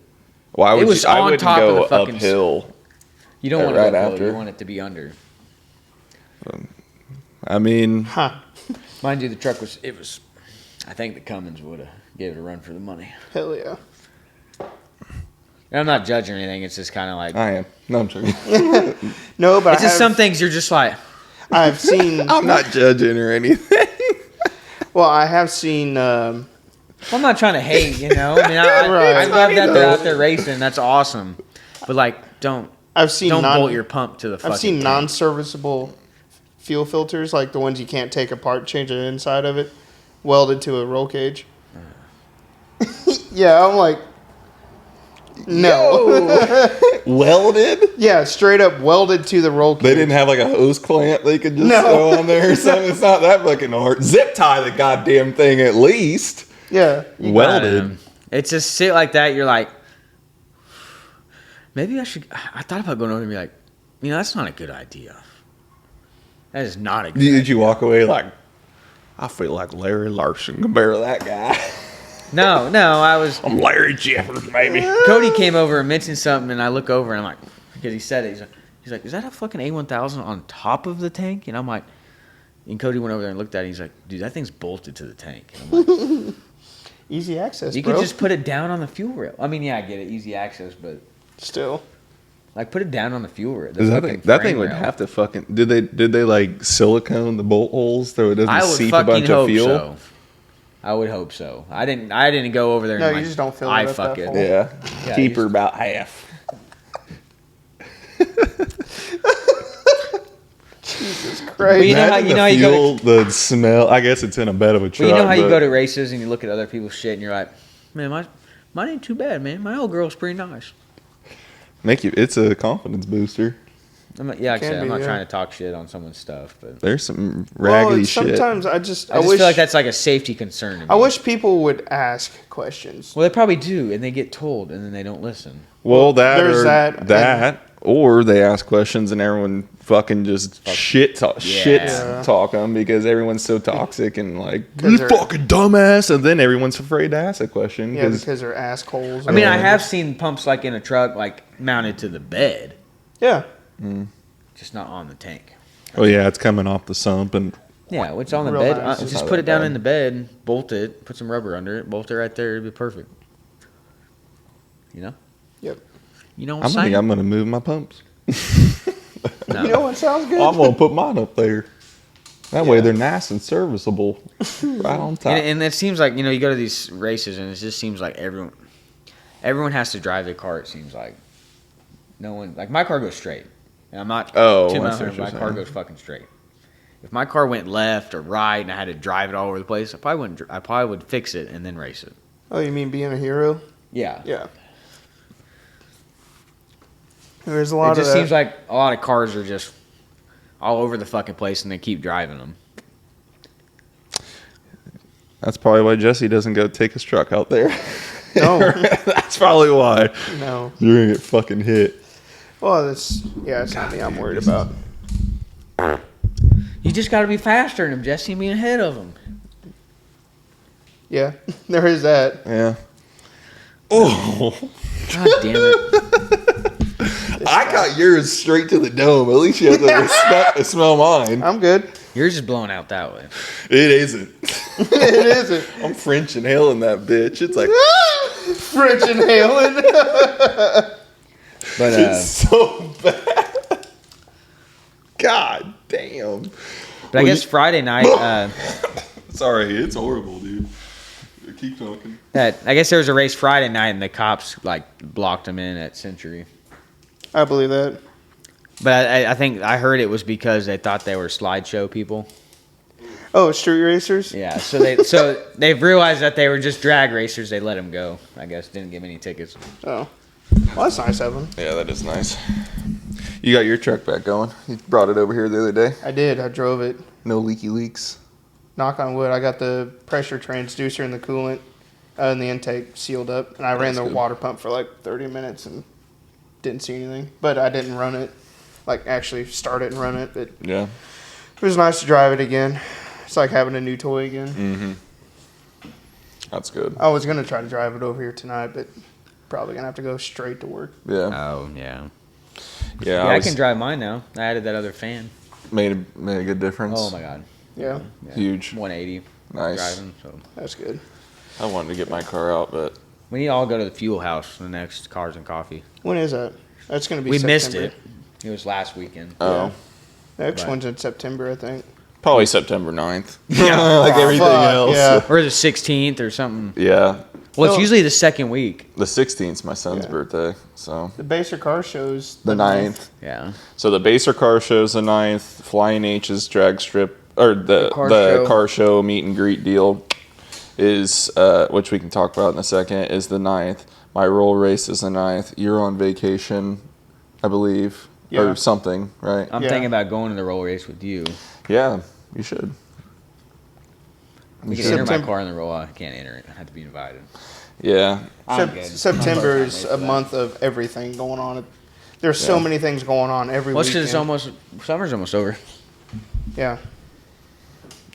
Why would I wouldn't go uphill? You don't want it to go uphill. You want it to be under. I mean, mind you, the truck was. I think the Cummins would have gave it a run for the money. Hell yeah. And I'm not judging or anything. It's just kind of like I am. No, I'm joking. No, but it's just some things you're just like. I've seen. I'm not judging or anything. Well, I have seen. I'm not trying to hate, you know. I mean, I love that they're out there racing. That's awesome. But like, don't bolt your pump to the fucking I've seen tank. non-serviceable fuel filters, like the ones you can't take apart, change the inside of it, welded to a roll cage. Yeah, I'm like, no. Welded? Yeah, straight up welded to the roll cage. They didn't have like a hose clamp they could just throw on there or something. It's not that fucking hard. Zip tie the goddamn thing at least. Yeah. Welded. It's just shit like that. You're like, maybe I should. I thought about going over and be like, that's not a good idea. That is not a good idea. Did you walk away like, I feel like Larry Larson compared to that guy? No, I was. I'm Larry Jeffers, baby. Cody came over and mentioned something, and I look over and I'm like, because he said it. He's like, is that a fucking A1000 on top of the tank? And I'm like, and Cody went over there and looked at it. He's like, dude, that thing's bolted to the tank. And I'm like, easy access, you bro. could just put it down on the fuel rail. I mean, yeah, I get it, easy access, but still, like, put it down on the fuel rail. That thing would have to fucking. Did they like silicone the bolt holes so it doesn't seep a bunch of fuel? So. I would hope so. I didn't go over there. No, and you like, just don't fill I it up fuck that it. full. Yeah, keep her about half. Jesus Christ! But you know how you go to, the smell. I guess it's in a bed of a truck. But you know how you go to races and you look at other people's shit and you're like, man, mine ain't too bad, man. My old girl's pretty nice. It's a confidence booster. I'm not trying to talk shit on someone's stuff, but there's some raggedy shit. Sometimes I feel like that's like a safety concern to me. I wish people would ask questions. Well, they probably do, and they get told, and then they don't listen. Well, there's that, or they ask questions and everyone fucking just shit talk them because everyone's so toxic and like you fucking dumbass, and then everyone's afraid to ask a question. Yeah, because they're assholes. I mean, I have seen pumps like in a truck, like mounted to the bed. Yeah. Just not on the tank. Oh yeah, it's coming off the sump and it's on the Real bed. nice. Just put it down in the bed, and bolt it, put some rubber under it, bolt it right there. It'd be perfect. You know? Yep. You know what I'm saying? I think I'm gonna move my pumps. No. You know what sounds good? I'm gonna put mine up there. That way they're nice and serviceable, right on top. And it seems like you go to these races, and it just seems like everyone has to drive their car. It seems like no one like my car goes straight. And I'm not my car goes fucking straight. If my car went left or right and I had to drive it all over the place, I probably would fix it and then race it. Oh, you mean being a hero? Yeah. Yeah. There's a lot of that. It just seems like a lot of cars are just all over the fucking place and they keep driving them. That's probably why Jesse doesn't go take his truck out there. No. That's probably why. No. You're gonna get fucking hit. Well, it's not me I'm worried about. You just got to be faster than him, Jesse, and be ahead of him. Yeah, there is that. Yeah. Oh. God damn it. I got yours straight to the dome. At least you have to smell mine. I'm good. Yours is blown out that way. It isn't. It isn't. I'm French inhaling that bitch. It's like French inhaling. But it's so bad. God damn. But I guess Friday night. Sorry, it's horrible, dude. Keep talking. I guess there was a race Friday night, and the cops blocked them in at Century. I believe that. But I think I heard it was because they thought they were slideshow people. Oh, street racers? Yeah, so they've realized that they were just drag racers. They let them go. I guess didn't give any tickets. Oh, well, that's nice of them. Yeah, that is nice. You got your truck back going. You brought it over here the other day. I did. I drove it. No leaky leaks. Knock on wood. I got the pressure transducer and the coolant and the intake sealed up, and I ran the water pump for like 30 minutes and didn't see anything. But I didn't run it, actually start it and run it. It was nice to drive it again. It's like having a new toy again. Mm-hmm. That's good. I was gonna try to drive it over here tonight, but probably gonna have to go straight to work. Yeah. Oh yeah. Yeah. I can drive mine now. I added that other fan. Made a good difference. Oh my god. Yeah. Huge. 180. Nice. Driving, so. That's good. I wanted to get my car out, but We need to all go to the fuel house for the next Cars and Coffee. When is that? That's going to be We September. missed it. It was last weekend. oh, The next Right. one's in September, I think. probably September 9th. Yeah. like everything fuck, else. yeah. Or the 16th or something. Yeah. Well, it's No. usually the second week. The 16th is my son's Yeah. birthday, so The Baser Car Show's the 9th. Yeah. So the Baser Car Show's the 9th. Flying H's drag strip or the car car, show. show meet and greet deal is which we can talk about in a second is the 9th. My roll race is the 9th. You're on vacation, I believe, Yeah. or something, right? I'm Yeah. thinking about going to the roll race with you. Yeah, you should. We can enter my car in the roll. I can't enter it. I have to be invited. Yeah. I'm good. September I'm is perfect a for month of everything going on. There's so Yeah. many things going on every Well, it's weekend. because summer's almost over. Yeah.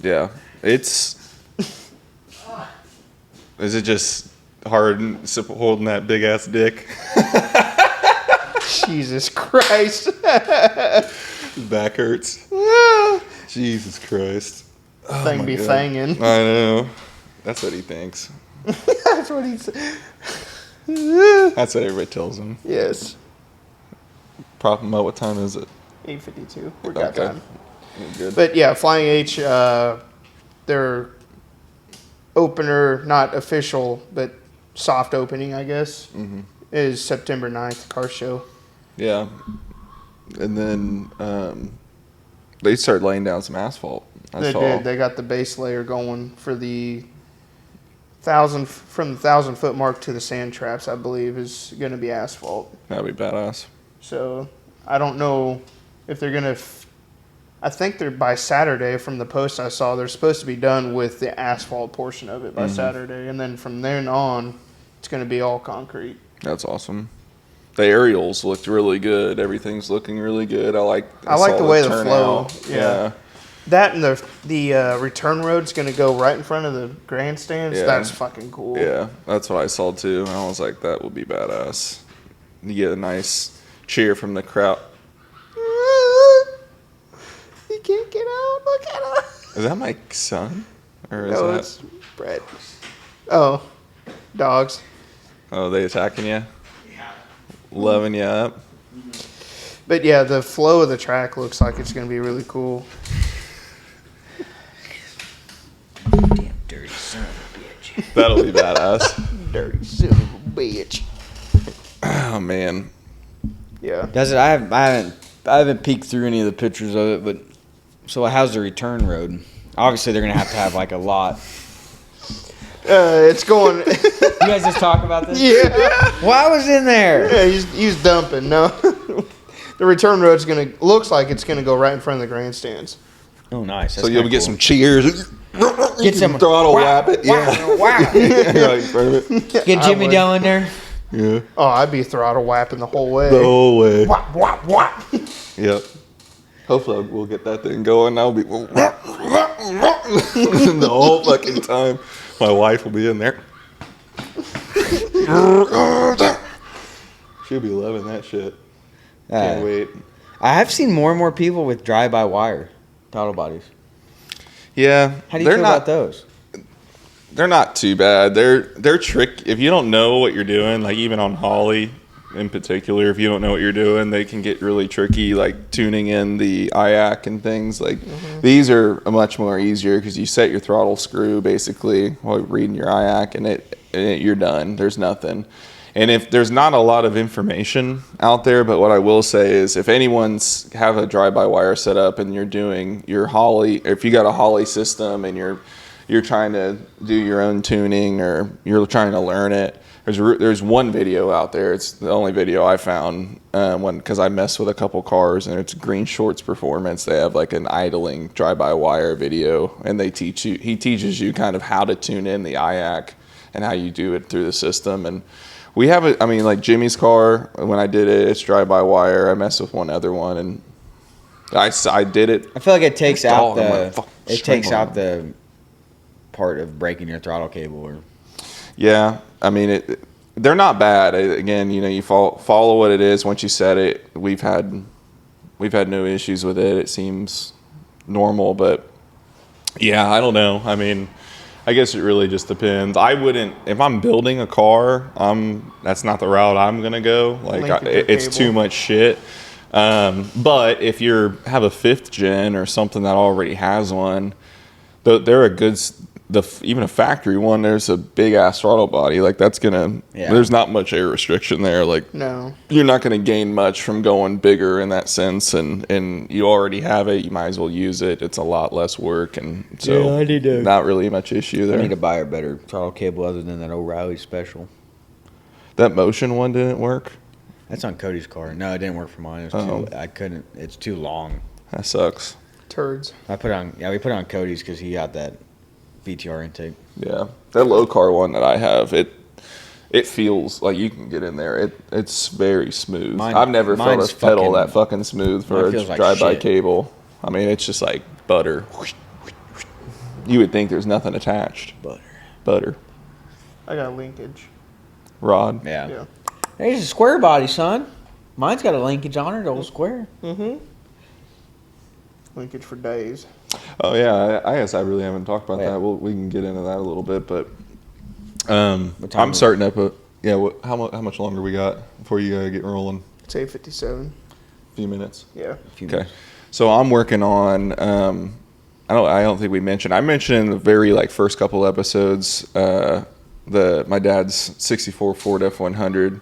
Yeah. It's. Is it just hard holding that big ass dick? Jesus Christ. Back hurts. Jesus Christ. Thing be thangin'. I know. That's what he thinks. That's what he said. That's what everybody tells him. Yes. Prop him up. What time is it? 8:52. We're got Okay. time. Good. But yeah, Flying H, their opener, not official, but soft opening, I guess, is September 9th, car show. Yeah. And then they started laying down some asphalt. They did. They got the base layer going for the 1,000-foot mark to the sand traps, I believe, is going to be asphalt. That'd be badass. So I don't know if they're going to. I think they're by Saturday. From the post I saw, they're supposed to be done with the asphalt portion of it by Saturday, and then from then on, it's going to be all concrete. That's awesome. The aerials looked really good. Everything's looking really good. I like I like the way the turnout. flow. Yeah. That and the return road's going to go right in front of the grandstands. Yeah. That's fucking cool. Yeah, that's what I saw too. And I was like, that would be badass. You get a nice cheer from the crowd. He can't get out. Look at him. Is that my son? Or is No, that? it's Bret. Oh, dogs. Oh, they attacking you? Yeah. Loving you up? But yeah, the flow of the track looks like it's going to be really cool. Damn dirty son of a bitch. That'll be badass. Dirty son of a bitch. Oh, man. Yeah. Does it? I haven't peeked through any of the pictures of it, but so how's the return road? Obviously, they're gonna have like a lot. It's going. You guys just talk about this? Yeah. Well, I was in there. Yeah, he's dumping. No. The return road's looks like it's gonna go right in front of the grandstands. Oh, nice. So you'll get some cheers. Get some throttle whap it. Yeah. Wow. Right in front of it. Get Jimmy would. down in there. Yeah. Oh, I'd be throttle whapping the whole way. The whole way. Whap, whap, whap. Yep. Hopefully we'll get that thing going. I'll be the whole fucking time. My wife will be in there. She'll be loving that shit. Can't wait. I have seen more and more people with drive-by-wire throttle bodies. Yeah. How do you feel about those? They're not too bad. They're trick. If you don't know what you're doing, like even on Holly in particular, if you don't know what you're doing, they can get really tricky, like tuning in the IAC and things. Like these are much more easier because you set your throttle screw basically while reading your IAC, and you're done. There's nothing. And if there's not a lot of information out there, but what I will say is if anyone's have a drive-by-wire set up and you're doing your Holly, if you got a Holly system and you're trying to do your own tuning or you're trying to learn it, there's one video out there. It's the only video I found because I messed with a couple cars, and it's Green Shorts Performance. They have like an idling drive-by-wire video, and he teaches you kind of how to tune in the IAC and how you do it through the system. And we have it. I mean, like Jimmy's car, when I did it, it's drive-by-wire. I messed with one other one, and I did it. I feel like it takes out Fuck, the part of breaking your throttle cable. Or Yeah, I mean, they're not bad. Again, you follow what it is. Once you set it, we've had we've had no issues with it. It seems normal, but yeah, I don't know. I mean, I guess it really just depends. I wouldn't, if I'm building a car, that's not the route I'm gonna go. Like it's too much shit. But if you have a 5th gen or something that already has one, they're a good. Even a factory one, there's a big ass throttle body. Like that's gonna. Yeah. There's not much air restriction there. Like no, you're not gonna gain much from going bigger in that sense. And you already have it. You might as well use it. It's a lot less work, and so not really much issue there. I need to buy a better throttle cable other than that O'Reilly special. That Motion one didn't work. That's on Cody's car. No, it didn't work for mine. I couldn't. It's too long. That sucks. Turds. We put it on Cody's because he got that BTR intake. Yeah, that low car one that I have, it feels like you can get in there. It's very smooth. I've never felt a pedal that fucking smooth for a drive-by cable. I mean, it's just like butter. You would think there's nothing attached. Butter. I got a linkage. Rod. Yeah. There's a square body, son. Mine's got a linkage on it, old square. Mm-hmm. Linkage for days. Oh yeah, I guess I really haven't talked about that. We can get into that a little bit, but I'm starting up how much longer we got before you get rolling? It's 8:57. A few minutes. Yeah. Okay. So I'm working on. I don't think we mentioned. I mentioned in the very first couple episodes my dad's '64 Ford F100.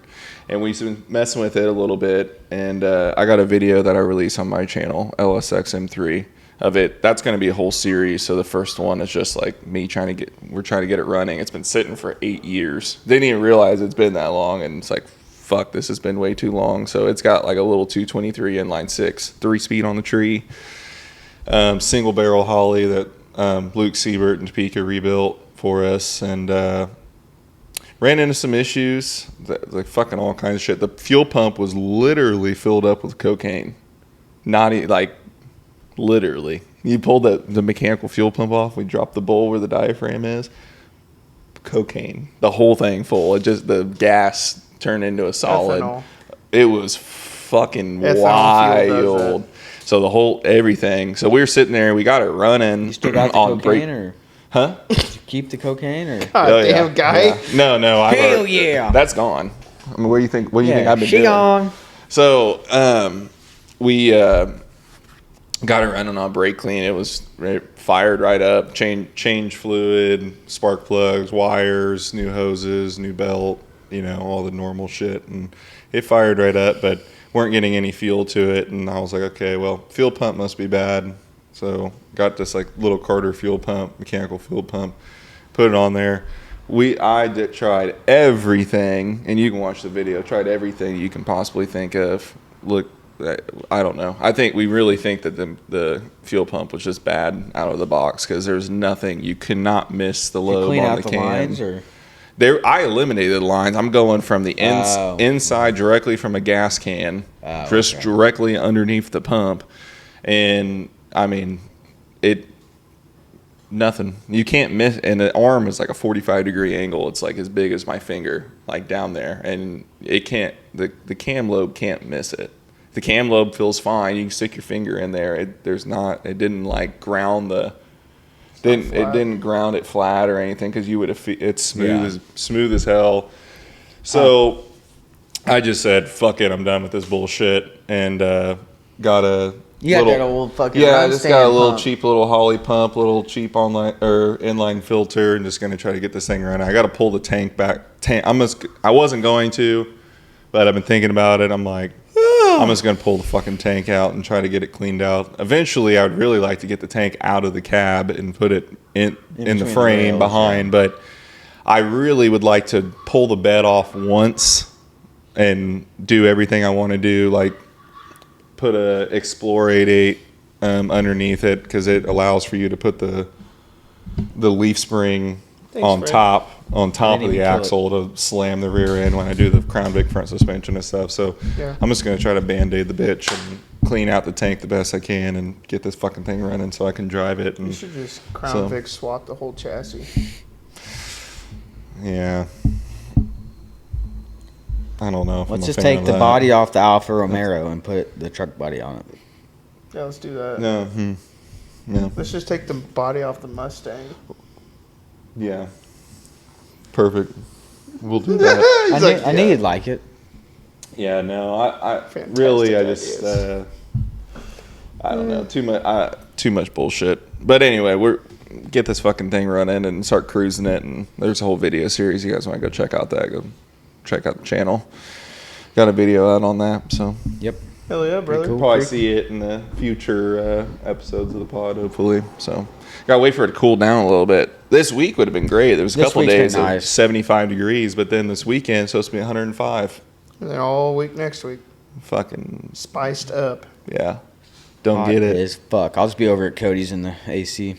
And we've been messing with it a little bit, and I got a video that I released on my channel, LSX M3, of it. That's going to be a whole series. So the first one is just like me we're trying to get it running. It's been sitting for 8 years. Didn't even realize it's been that long, and it's like, fuck, this has been way too long. So it's got like a little 223 inline 6, 3-speed on the tree, single barrel Holly that Luke Siebert and Topeka rebuilt for us, and ran into some issues, like fucking all kinds of shit. The fuel pump was literally filled up with cocaine. Literally. You pulled the mechanical fuel pump off, we dropped the bowl where the diaphragm is. Cocaine. The whole thing full. The gas turned into a solid. Ethanol. It was fucking wild. So the whole everything. So we were sitting there, we got it running. You still got the cocaine or? Huh? Did you keep the cocaine or? God damn guy. Yeah. No. Hell yeah. That's gone. I mean, what do you think I've been doing? Gone. So we got it running on brake clean. It was fired right up. Change fluid, spark plugs, wires, new hoses, new belt. All the normal shit, and it fired right up, but weren't getting any fuel to it. And I was like, okay, well, fuel pump must be bad. So got this little Carter fuel pump, mechanical fuel pump, put it on there. I tried everything, and you can watch the video. Tried everything you can possibly think of. Look, I don't know. I think we really think that the fuel pump was just bad out of the box because there's nothing. You cannot miss the lobe on the can. Lines, or? I eliminated the lines. I'm going from the inside directly from a gas can, directly underneath the pump, and I mean, nothing. You can't miss, and the arm is like a 45-degree angle. It's like as big as my finger, like down there, and it can't. The cam lobe can't miss it. The cam lobe feels fine. You can stick your finger in there. It didn't ground it didn't ground it flat or anything because you would have. It's smooth as hell. So I just said, fuck it. I'm done with this bullshit, and got a. That old fucking I just got a little cheap little Holly pump, little cheap inline filter, and just gonna try to get this thing running. I got to pull the tank back. I wasn't going to, but I've been thinking about it. I'm like, I'm just gonna pull the fucking tank out and try to get it cleaned out. Eventually, I would really like to get the tank out of the cab and put it in the frame behind, but I really would like to pull the bed off once and do everything I want to do, like put a Explore 88 underneath it because it allows for you to put the leaf spring on top of the axle to slam the rear end when I do the Crown Vic front suspension and stuff. So I'm just going to try to Band-Aid the bitch and clean out the tank the best I can and get this fucking thing running so I can drive it. And you should just Crown Vic swap the whole chassis. Yeah. I don't know. Let's just take the body off the Alfa Romero and put the truck body on it. Yeah, let's do that. No. Yeah. Let's just take the body off the Mustang. Yeah. Perfect. We'll do that. I knew you'd like it. Yeah, no, I Fantastic really, I just, ideas. I don't know, too much bullshit. But anyway, get this fucking thing running and start cruising it. And there's a whole video series. You guys want to go check out that? Go check out the channel. Got a video out on that. So Yep. Hell yeah, brother. Cool. probably see it in the future episodes of the pod, hopefully. So gotta wait for it to cool down a little bit. This week would have been great. There was a couple days of nice. 75 degrees, but then this weekend it's supposed to be 105. And then all week next week. Fucking Spiced up. yeah. Don't Hot get it. as fuck. I'll just be over at Cody's in the AC.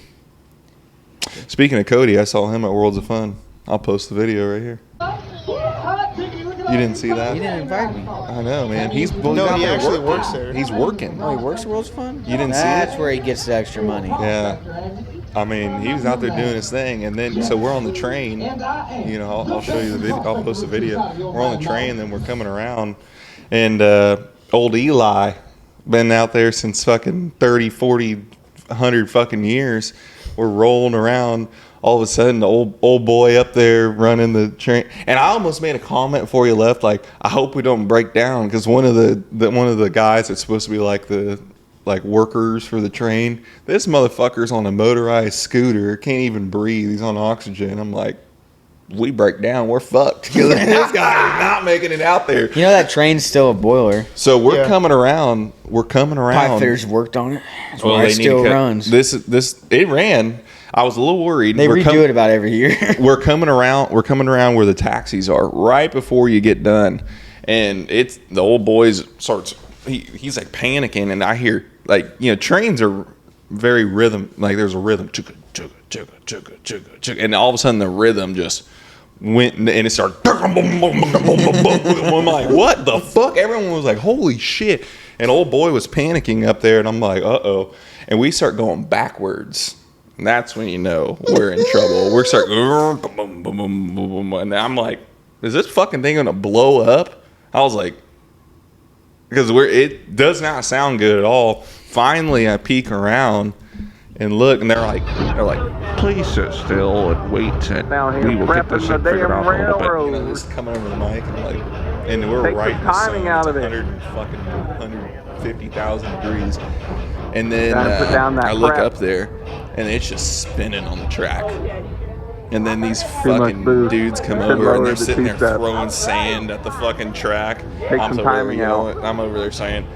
Speaking of Cody, I saw him at Worlds of Fun. I'll post the video right here. You didn't see that? He didn't invite me. I know, man. He's No, he actually works there. He's working. Oh, he works at World's Fun? You didn't see That's it? where he gets the extra money. Yeah. I mean, he was out there doing his thing, and then so we're on the train. You know, I'll show you the video. I'll post the video. We're on the train, then we're coming around, and old Eli been out there since fucking 30, 40, 100 fucking years. We're rolling around. All of a sudden, the old boy up there running the train, and I almost made a comment before you left, like, I hope we don't break down, because one of the guys that's supposed to be like the workers for the train, this motherfucker's on a motorized scooter, can't even breathe, he's on oxygen. I'm like, we break down, we're fucked, because this guy is not making it out there. You know that train's still a boiler. So we're coming around. Pipe fitters worked on it. That's why it they still need to runs. It ran. I was a little worried. They redo it about every year. We're coming around where the taxis are, right before you get done, and it's the old boys starts. He's like panicking, and I hear, like, you know, trains are very rhythm. Like there's a rhythm, chugga, chugga, chugga, chugga, chugga, chugga, and all of a sudden the rhythm just went, and it started. I'm like, what the fuck? Everyone was like, holy shit! And old boy was panicking up there, and I'm like, uh-oh. And we start going backwards. And that's when you know we're in trouble. We're starting, and I'm like, is this fucking thing gonna blow up? I was like, because it does not sound good at all. Finally, I peek around and look, and they're like, please sit still and wait, and we will get this thing figured out a little bit. You know, just coming over the mic and like, and we're right in the sun. It's 150,000 degrees, and then I look up there, and it's just spinning on the track. And then these fucking dudes come over, and they're sitting there throwing sand at the fucking track. I'm over there saying,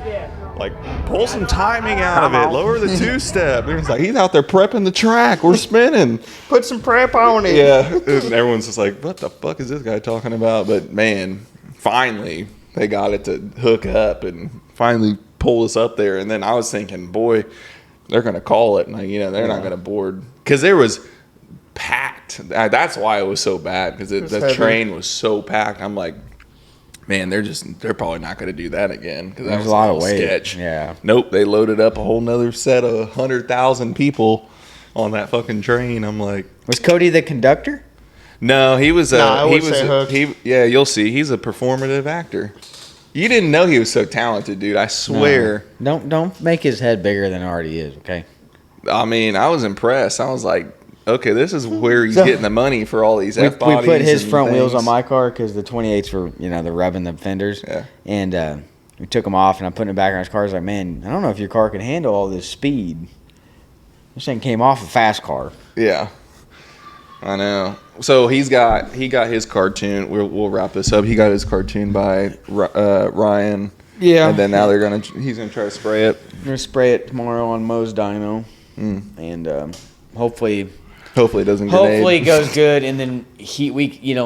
like, pull some timing out of it. Lower the two-step. It's like, he's out there prepping the track. We're spinning. Put some prep on it. Yeah. And everyone's just like, what the fuck is this guy talking about? But, man, finally, they got it to hook up and finally pull us up there. And then I was thinking, boy, they're going to call it. And, like, you know, they're not going to board. Because there was packed. That's why it was so bad, because the train was so packed. I'm like, man, they're probably not going to do that again, because that was a lot of weight. Sketch. Yeah. Nope, they loaded up a whole nother set of 100,000 people on that fucking train. I'm like, was Cody the conductor? No, he was. Hooked. Yeah, you'll see. He's a performative actor. You didn't know he was so talented, dude. I swear. No. Don't make his head bigger than it already is. Okay. I mean, I was impressed. I was like, okay, this is where he's getting the money for all these F-bodies. We put his front wheels on my car because the 28s were, you know, they're revving the fenders. Yeah. And we took them off, and I'm putting it back on his car. I was like, man, I don't know if your car can handle all this speed. This thing came off a fast car. Yeah. I know. So he got his cartoon. We'll wrap this up. He got his cartoon by Ryan. Yeah. And then now he's gonna try to spray it. I'm gonna spray it tomorrow on Mo's dyno, and hopefully it doesn't. Hopefully it goes good, and then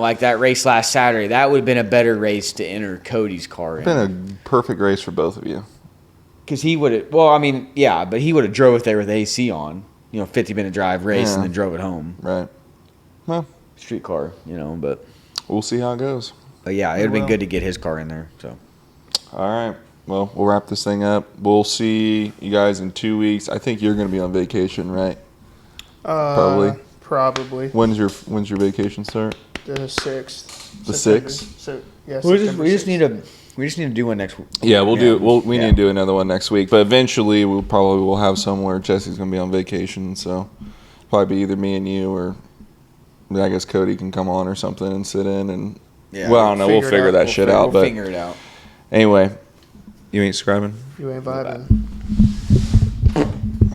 like that race last Saturday, that would have been a better race to enter Cody's car. It's been a perfect race for both of you. Because he would have. Well, I mean, yeah, but he would have drove it there with AC on. 50-minute drive race, and then drove it home. Right. Well, street car, but we'll see how it goes. But yeah, it would have been good to get his car in there. So. All right. Well, we'll wrap this thing up. We'll see you guys in 2 weeks. I think you're going to be on vacation, right? Probably. When's your vacation start? The 6th. The 6th? So, yeah, we just need to We just need to do one next week. Yeah, we'll do. We need to do another one next week. But eventually, we'll have somewhere. Jesse's gonna be on vacation, so probably be either me and you, or I guess Cody can come on or something and sit in. And I don't know. We'll figure that shit out. We'll figure it out. Anyway, you ain't subscribing. You ain't vibing.